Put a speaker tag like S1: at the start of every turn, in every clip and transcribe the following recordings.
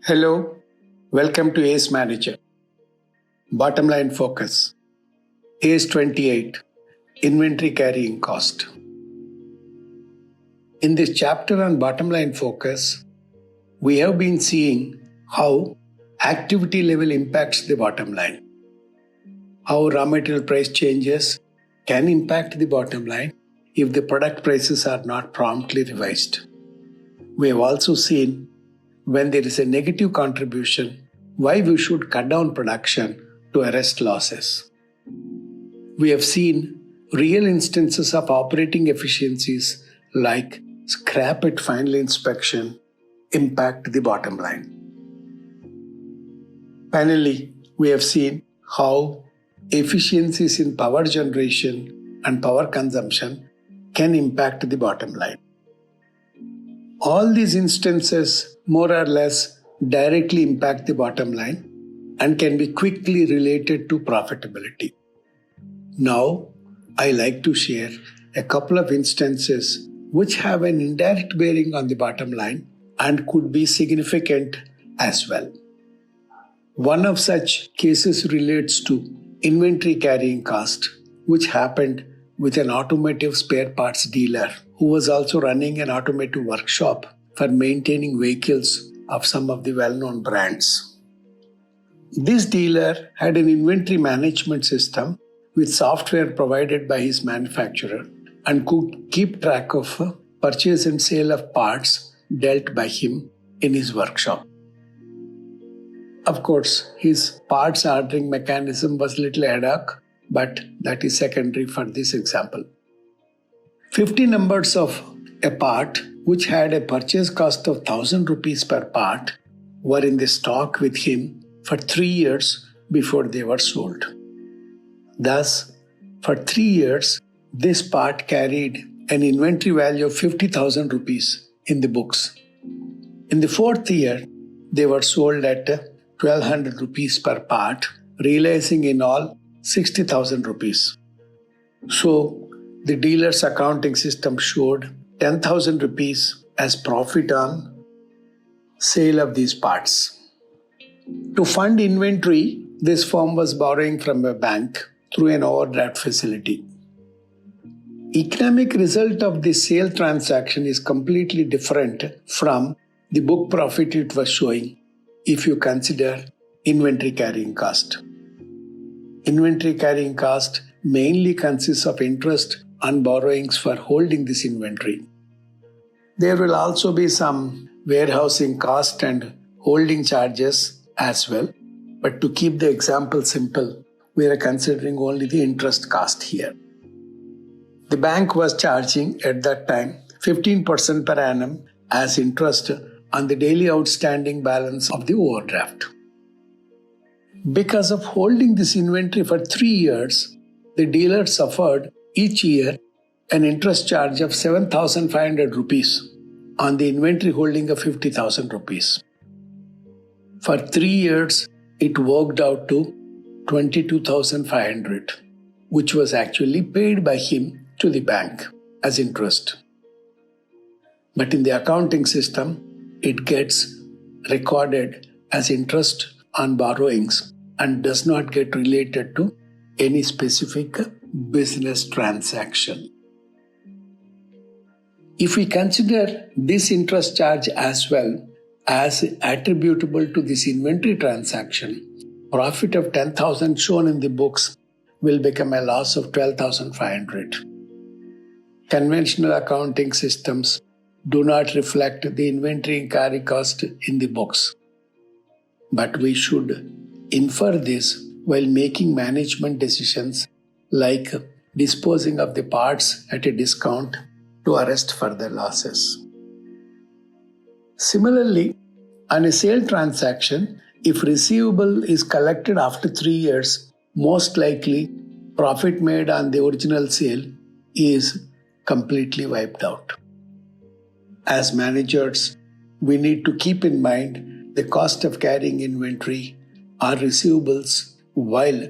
S1: Hello, welcome to ACE Manager. Bottom line focus. ACE 28, Inventory Carrying Cost. In this chapter on bottom line focus, we have been seeing how activity level impacts the bottom line, how raw material price changes can impact the bottom line if the product prices are not promptly revised. We have also seen when there is a negative contribution, why we should cut down production to arrest losses. We have seen real instances of operating efficiencies like scrap at final inspection impact the bottom line. Finally, we have seen how efficiencies in power generation and power consumption can impact the bottom line. All these instances more or less directly impact the bottom line and can be quickly related to profitability. Now, I like to share a couple of instances which have an indirect bearing on the bottom line and could be significant as well. One of such cases relates to inventory carrying cost, which happened with an automotive spare parts dealer who was also running an automotive workshop for maintaining vehicles of some of the well-known brands. This dealer had an inventory management system with software provided by his manufacturer and could keep track of purchase and sale of parts dealt by him in his workshop. Of course, his parts ordering mechanism was little ad hoc, but that is secondary for this example. 50 numbers of a part which had a purchase cost of 1,000 rupees per part were in the stock with him for 3 years before they were sold. Thus, for 3 years, this part carried an inventory value of 50,000 rupees in the books. In the 4th year, they were sold at 1,200 rupees per part, realizing in all 60,000 rupees. So, the dealer's accounting system showed 10,000 rupees as profit on sale of these parts. To fund inventory, this firm was borrowing from a bank through an overdraft facility. Economic result of the sale transaction is completely different from the book profit it was showing if you consider inventory carrying cost. Inventory carrying cost mainly consists of interest on borrowings for holding this inventory. There will also be some warehousing cost and holding charges as well, but to keep the example simple, we are considering only the interest cost here. The bank was charging at that time 15% per annum as interest on the daily outstanding balance of the overdraft. Because of holding this inventory for 3 years, the dealer suffered each year an interest charge of 7,500 rupees on the inventory holding of 50,000 rupees. For 3 years, it worked out to 22,500, which was actually paid by him to the bank as interest. But in the accounting system, it gets recorded as interest on borrowings and does not get related to any specific business transaction. If we consider this interest charge as well as attributable to this inventory transaction, profit of 10,000 shown in the books will become a loss of 12,500. Conventional accounting systems do not reflect the inventory carry cost in the books. But we should infer this while making management decisions like disposing of the parts at a discount to arrest further losses. Similarly, on a sale transaction, if receivable is collected after 3 years, most likely profit made on the original sale is completely wiped out. As managers, we need to keep in mind the cost of carrying inventory or receivables while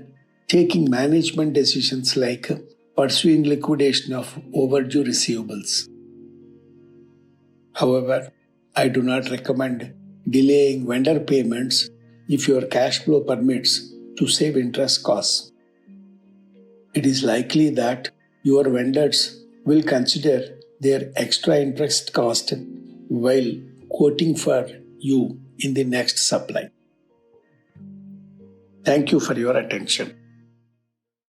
S1: taking management decisions like pursuing liquidation of overdue receivables. However, I do not recommend delaying vendor payments if your cash flow permits to save interest costs. It is likely that your vendors will consider their extra interest cost while quoting for you in the next supply. Thank you for your attention.